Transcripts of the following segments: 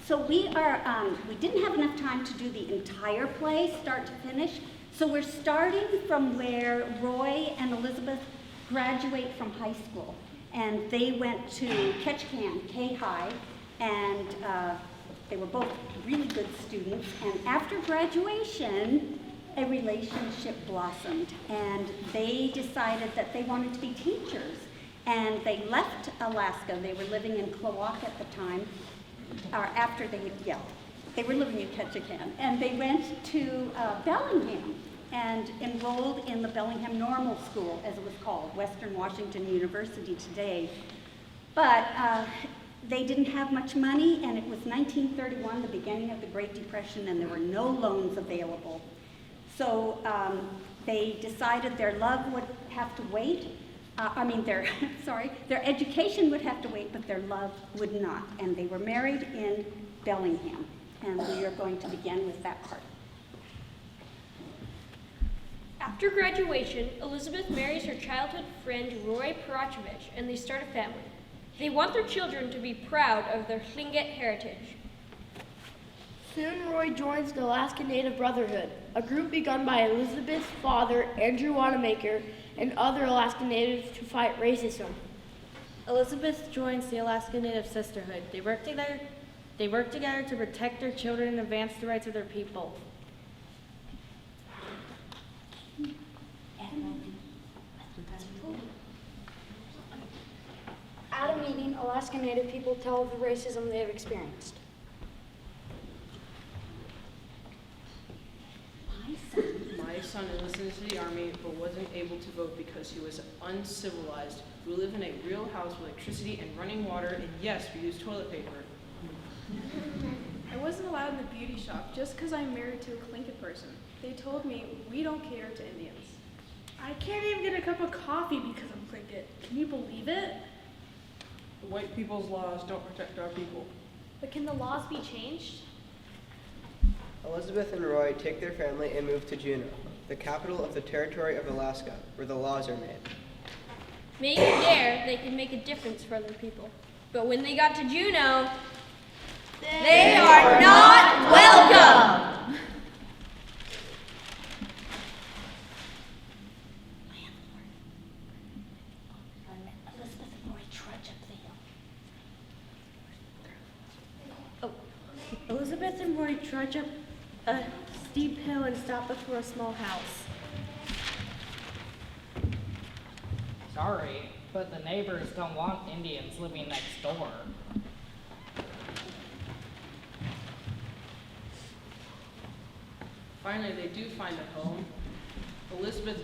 So we didn't have enough time to do the entire play, start to finish. So we're starting from where Roy and Elizabeth graduate from high school. And they went to Ketchikan, K-High, and they were both really good students. And after graduation, a relationship blossomed. And they decided that they wanted to be teachers. And they left Alaska. They were living in Klawock at the time. After they were living in Ketchikan, and they went to Bellingham and enrolled in the Bellingham Normal School, as it was called, Western Washington University today. But they didn't have much money, and it was 1931, the beginning of the Great Depression, and there were no loans available. So they decided their love would have to wait. Their education would have to wait, but their love would not. And they were married in Bellingham. And we are going to begin with that part. After graduation, Elizabeth marries her childhood friend Roy Peratrovich, and they start a family. They want their children to be proud of their Tlingit heritage. Soon Roy joins the Alaska Native Brotherhood, a group begun by Elizabeth's father, Andrew Wanamaker, and other Alaska Natives to fight racism. Elizabeth joins the Alaska Native Sisterhood. They work together to protect their children and advance the rights of their people. At a meeting, Alaska Native people tell of the racism they have experienced. My son enlisted into the Army but wasn't able to vote because he was uncivilized. We live in a real house with electricity and running water, and yes, we use toilet paper. I wasn't allowed in the beauty shop just because I'm married to a Tlingit person. They told me we don't cater to Indians. I can't even get a cup of coffee because I'm Tlingit. Can you believe it? The white people's laws don't protect our people. But can the laws be changed? Elizabeth and Roy take their family and move to Juneau, the capital of the territory of Alaska, where the laws are made. Maybe there they could make a difference for other people. But when they got to Juneau, they are not welcome! Elizabeth and Roy trudge up the hill. Elizabeth and Roy trudge up a steep hill and stop before a small house. Sorry, but the neighbors don't want Indians living next door. Finally, they do find a home. Elizabeth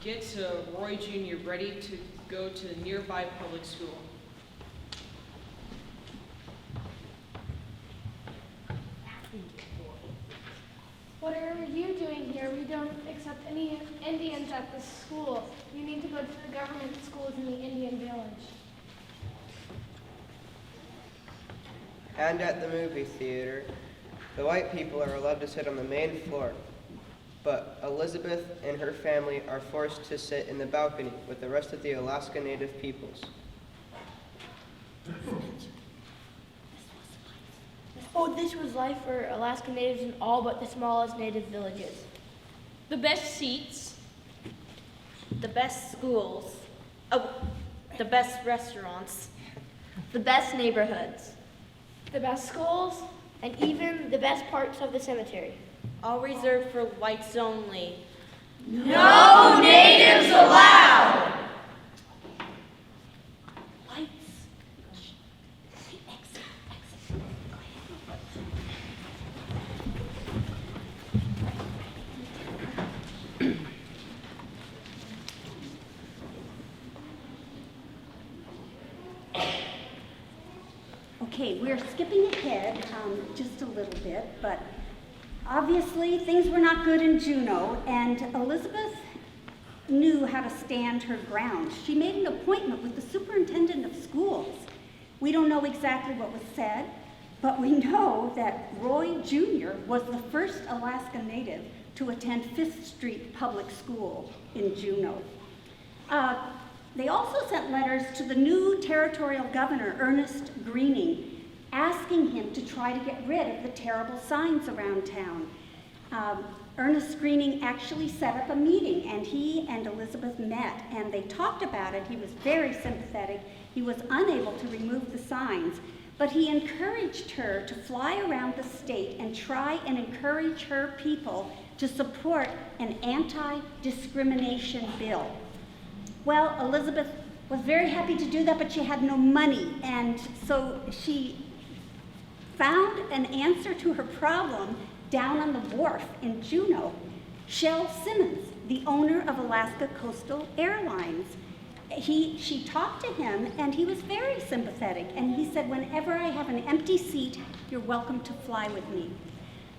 gets Roy Jr. ready to go to the nearby public school. What are you doing here? We don't accept any Indians at this school. You need to go to the government schools in the Indian village. And at the movie theater, the white people are allowed to sit on the main floor, but Elizabeth and her family are forced to sit in the balcony with the rest of the Alaska Native peoples. Oh, this was life for Alaska Natives in all but the smallest Native villages. the best seats, The best schools. The best restaurants. The best neighborhoods. The best schools, And even the best parts of the cemetery. All reserved for whites only. no natives allowed! Okay, we're skipping ahead just a little bit, but obviously things were not good in Juneau, and Elizabeth knew how to stand her ground. She made an appointment with the superintendent of schools. We don't know exactly what was said, but we know that Roy Jr. was the first Alaska Native to attend 5th Street Public School in Juneau. They also sent letters to the new territorial governor, Ernest Greening, asking him family to try to get rid of the terrible signs around town. Ernest Greening actually set up a meeting, and he and Elizabeth met, and they talked about it. He was very sympathetic. He was unable to remove the signs, but he encouraged her to fly around the state and try and encourage her people to support an anti-discrimination bill. Well, Elizabeth was very happy to do that, but she had no money, and so she found an answer to her problem down on the wharf in Juneau. Shel Simmons, the owner of Alaska Coastal Airlines. She talked to him, and he was very sympathetic, and he said, whenever I have an empty seat, you're welcome to fly with me.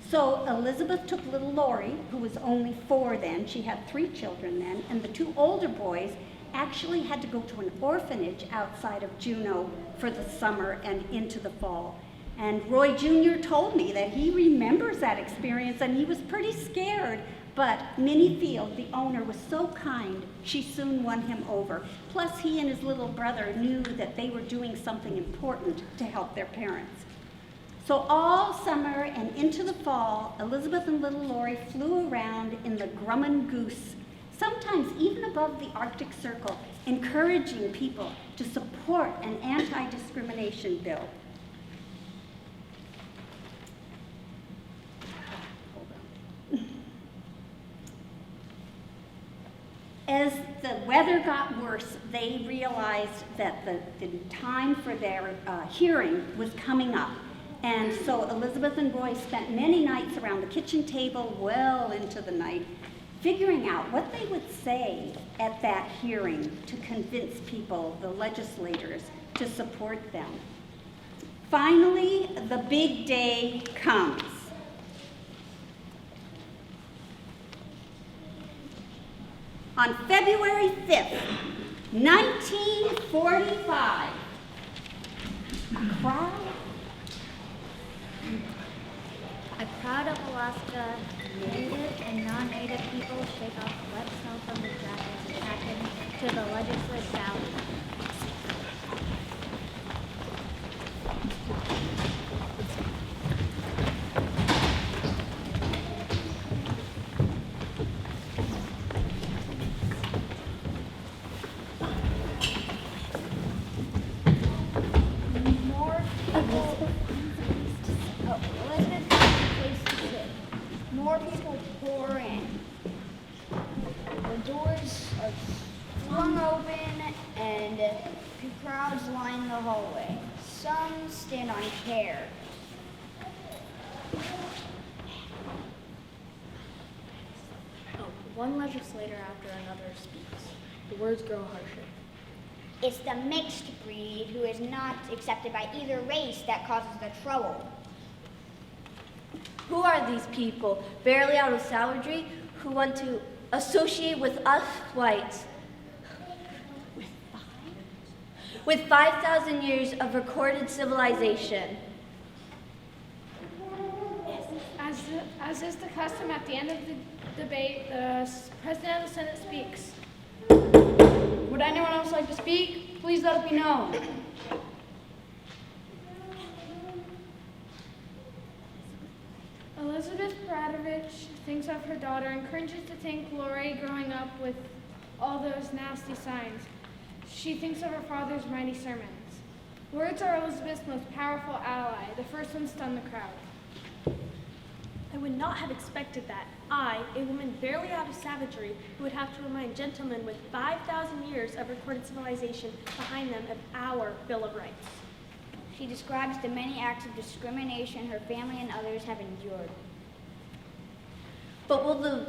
So Elizabeth took little Lori, who was only 4 then, she had 3 children then, and the 2 older boys actually had to go to an orphanage outside of Juneau for the summer and into the fall. And Roy Jr. told me that he remembers that experience, and he was pretty scared, but Minnie Field, the owner, was so kind, she soon won him over. Plus, he and his little brother knew that they were doing something important to help their parents. So all summer and into the fall, Elizabeth and little Lori flew around in the Grumman Goose, sometimes even above the Arctic Circle, encouraging people to support an anti-discrimination bill. As the weather got worse, they realized that the time for their hearing was coming up. And so Elizabeth and Roy spent many nights around the kitchen table well into the night, figuring out what they would say at that hearing to convince people, the legislators, to support them. Finally, the big day comes. On February 5th, 1945, a crowd of Alaska native and non-native people shake off wet snow from their jackets and pack into the legislative valley. More people pour in. The doors are flung open and crowds line the hallway. Some stand on chairs. One legislator after another speaks. The words grow harsher. It's the mixed breed who is not accepted by either race that causes the trouble. Who are these people, barely out of savagery, who want to associate with us whites? With 5,000 years of recorded civilization. As is the custom at the end of the debate, the President of the Senate speaks. Would anyone else like to speak? Please let it be known. Elizabeth Peratrovich thinks of her daughter and cringes to think Lori growing up with all those nasty signs. She thinks of her father's mighty sermons. Words are Elizabeth's most powerful ally. The first one stunned the crowd. I would not have expected that. I, a woman barely out of savagery, who would have to remind gentlemen with 5,000 years of recorded civilization behind them of our Bill of Rights. She describes the many acts of discrimination her family and others have endured. But will the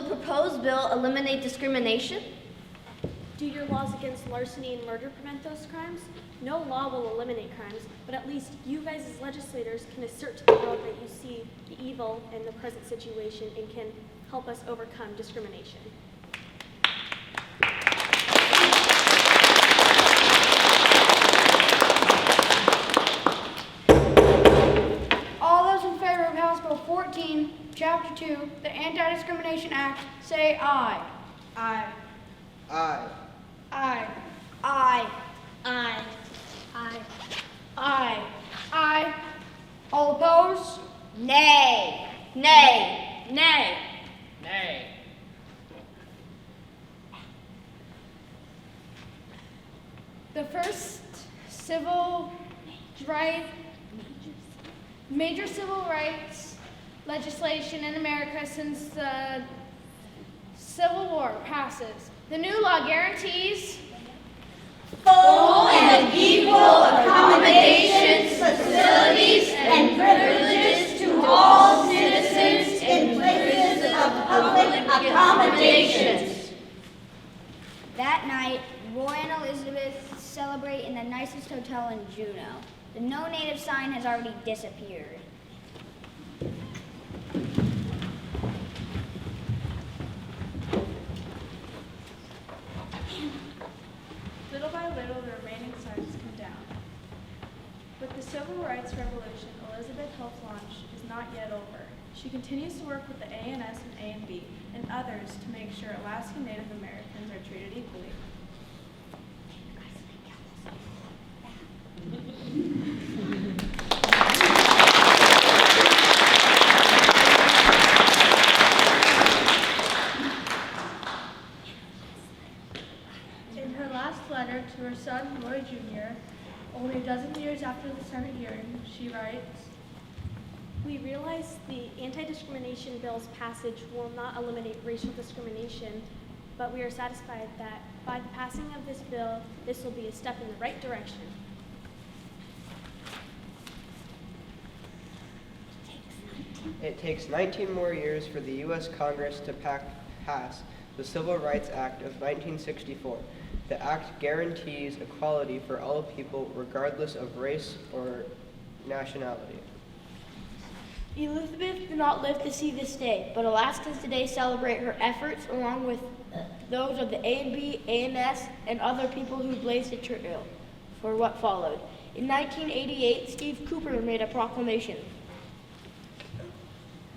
proposed bill eliminate discrimination? Do your laws against larceny and murder prevent those crimes? No law will eliminate crimes, but at least you guys as legislators can assert to the world that you see the evil in the present situation and can help us overcome discrimination. All those in favor of House Bill 14, Chapter 2, the Anti-Discrimination Act, say aye. Aye. Aye. Aye. The first major civil rights legislation in America since the Civil War passes. The new law guarantees full and equal accommodations, facilities, and privileges to all citizens in places of public accommodations. That night, Roy and Elizabeth celebrate in the nicest hotel in Juneau. The no native sign has already disappeared. Little by little, the remaining signs come down. With the Civil Rights Revolution Elizabeth helped launch is not yet over. She continues to work with the ANS and A&B and others to make sure Alaskan Native Americans are treated equally. In her last letter to her son, Roy Jr., only a dozen years after the Senate hearing, she writes, "We realize the anti-discrimination bill's passage will not eliminate racial discrimination, but we are satisfied that by the passing of this bill, this will be a step in the right direction." It takes 19 more years for the U.S. Congress to pass the Civil Rights Act of 1964. The act guarantees equality for all people regardless of race or nationality. Elizabeth did not live to see this day, but Alaskans today celebrate her efforts along with those of the A&B, ANS, and other people who blazed the trail for what followed. In 1988, Steve Cooper made a proclamation.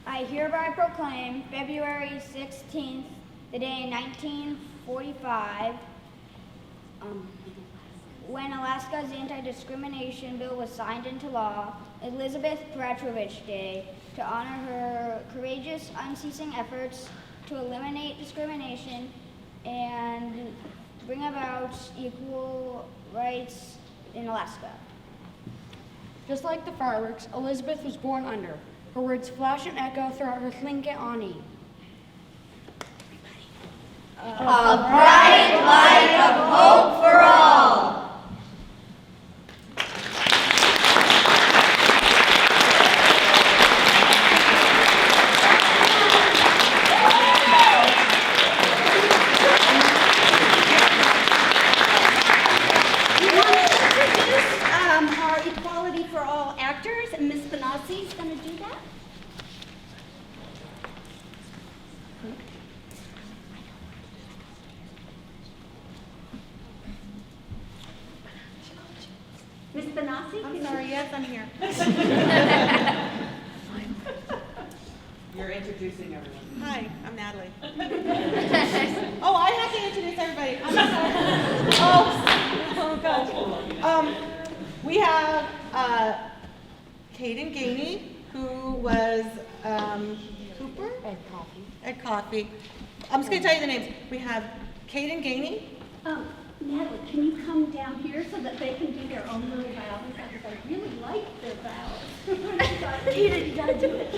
I hereby proclaim February 16th, the day in 1945, when Alaska's anti-discrimination bill was signed into law, Elizabeth Peratrovich Day, to honor her courageous, unceasing efforts to eliminate discrimination and bring about equal rights in Alaska. Just like the fireworks Elizabeth was born under, her words flash and echo throughout her Tlingit Annie. A bright light of hope for all. We want to introduce our Equality for All actors, and Ms. Benassi is going to do that. Ms. Benassi? I'm sorry, yes, I'm here. You're introducing everyone. Hi, I'm Natalie. Oh, I have to introduce everybody. I'm sorry. Oh gosh. We have Caden Gainey, who was Cooper? Ed Coffey. I'm just going to tell you the names. We have Caden Gainey. Natalie, can you come down here so that they can do their own little vows? Because I really like their vows. Tina, you gotta do it.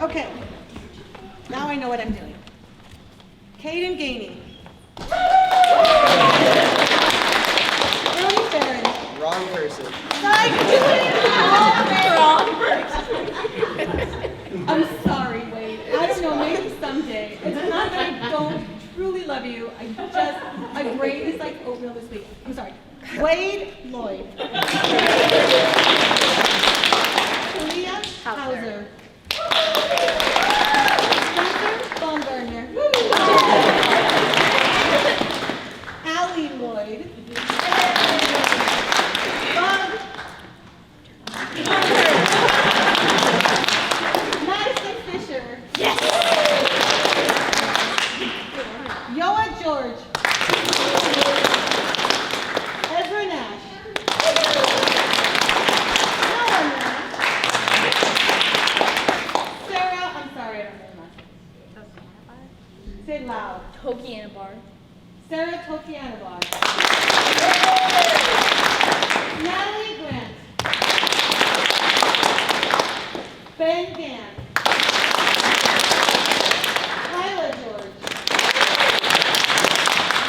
Okay. Now I know what I'm doing. Caden Gainey. Brody Farron. Wrong person. I'm sorry, Wade. I don't know, maybe someday. It's not that I don't truly love you. My brain is like oatmeal this week. I'm sorry. Wade Lloyd. Talia Hauser. Spencer Baumgartner. Allie Lloyd. Bob Madison Fisher. Yes. Yoa George. Ezra Nash. Noah Nash. Sarah, I'm sorry, I don't know the last name. Say it loud. Hokie Anabar. Sarah Tokianabog. Natalie Grant. Ben Gann. Kyla George.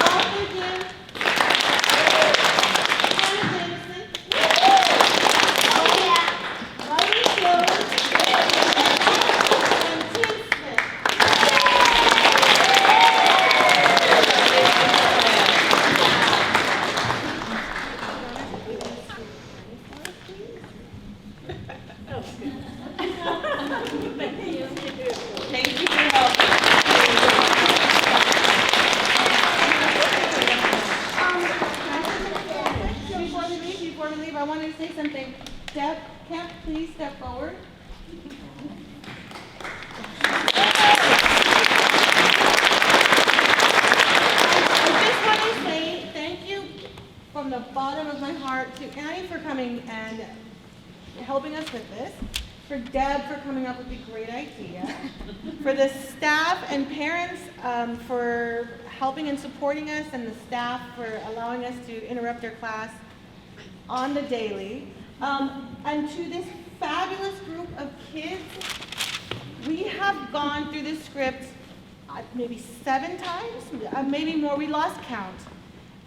Arthur Jim. Hannah Jameson. Riley Jones. And Tim Smith. Thank you for your help. Before we leave, I wanted to say something. Deb, Kemp, please step forward. I just want to say thank you from the bottom of my heart to Annie for coming and helping us with this, for Deb for coming up with a great idea, for the staff and parents for helping and supporting us, and the staff for allowing us to interrupt their class on the daily, and to this fabulous group of kids. We have gone through this script maybe 7 times, maybe more. We lost count.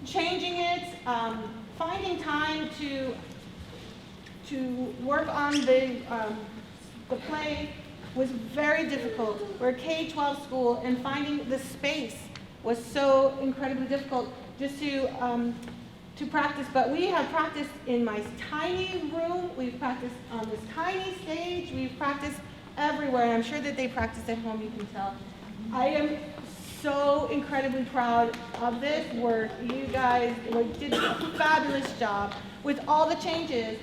Changing it, finding time to work on the play was very difficult. We're a K-12 school, and finding the space was so incredibly difficult just to practice. But we have practiced in my tiny room. We've practiced on this tiny stage. We've practiced everywhere, and I'm sure that they practice at home, you can tell. I am so incredibly proud of this work. You guys did a fabulous job with all the changes.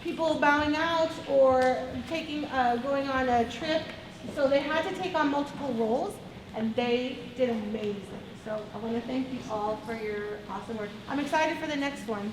People bowing out or going on a trip, so they had to take on multiple roles, and they did amazing. So I want to thank you all for your awesome work. I'm excited for the next one.